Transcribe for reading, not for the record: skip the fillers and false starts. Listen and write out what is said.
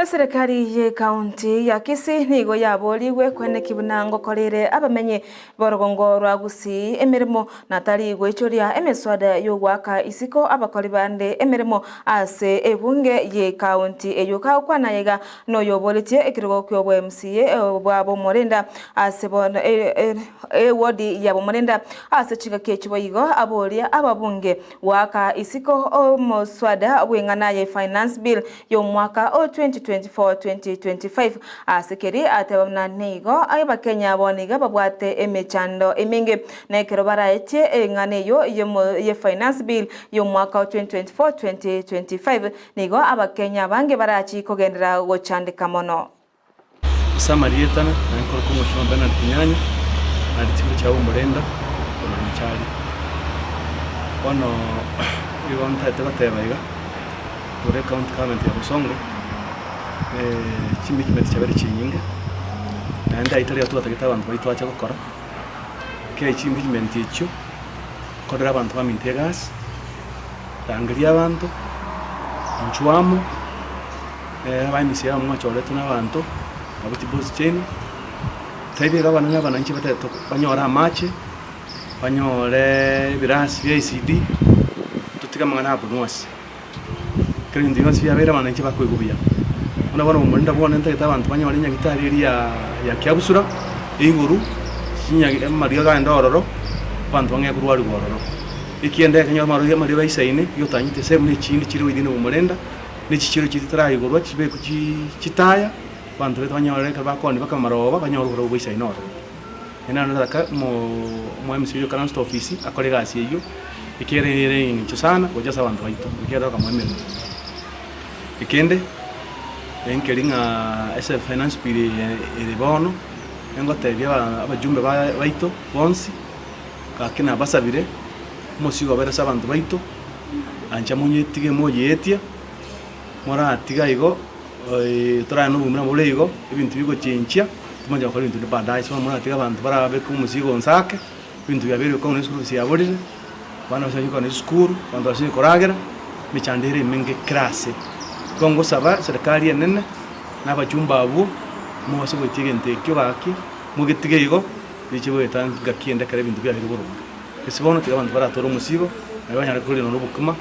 Serikali ye kaunti ya Kisii nigo yaboliwe kwene kibunango korire abamenye borogongo rwa Gusii emirimo natari gwechoria emeswada yo gwaka isiko abakori bande emirimo ase ebunge ye kaunti eyoka kwana yega no yobolitie ekirogo kyo bwa MCA bwa Morenda ase bona wodi ya Morenda ase chiga kechibo igo abolia ababunge waka isiko omoswada wengana ye finance bill yo mwaka 2024-2025 asekeri atebamna nego ayaba Kenya boniga babwate emechando eminge nekero baraetie engane yo ye finance bill yo mwaka 2024-2025 nego abakenya bange barachi kogendera gochandika mono samarietana nankoro ko mushoma Bernard Kinyanya nalitiko cyawo Morenda ono cyali ono ibonta tebatebaiga kure county government ya Busongo chimbi kimeti chabere chinyinga nanda itali atu batagita abantu bayitwacha gukora ke chimbi kimenti cyo kodera abantu bamintegas rangiri abantu nchwamo abamisiya mu chole tuna abantu abuti boss chain taibe gabana ngabana nchi bateto banyora amache banyore birasi bya ICD tutika mangana abunwasi kandi nzi byabera bana nchi bakwegubya unabona Morenda bone ntagita abantu banyora nyagitari ya kyabusura inguru kinyagi mariga ganda ororo abantu bange kurwari gororo ikiende kanyora maruye mari bayisaine yotanyite semu ni chindi kiri widine Morenda ni chikiro kitara igorwa kibe kitaya bantu betanyora ka bakondi bakamaroba banyora uro bayisaine oro ena ndaka mo MCU kana office akore gasi iyo ikere ni sana koja abantu bayito ikere ka mwemero ikende enkelinga SF finance bill bono engote bya abajumbe baito bonsi kakina basabire musigo beresa abantu baito anja munyetige moyetia mora atiga igo tora no bumira muleigo ibintu bigo chenchia tumaje bakora ibintu badai so mora atiga abantu barabe ku musigo nsake ibintu byabere ko ne skuru siyaborire bana basanyuka ne skuru bantu basanyuka koragera michandere menge krase kongo saba serikali yenene n'abajumba abo mu base bwitige ntekyo baki mu gitige igo bikibo etanga kienda kare bintu bya hiruburu esibono tiga abantu baratora umusigo abanyara kuri no bukuma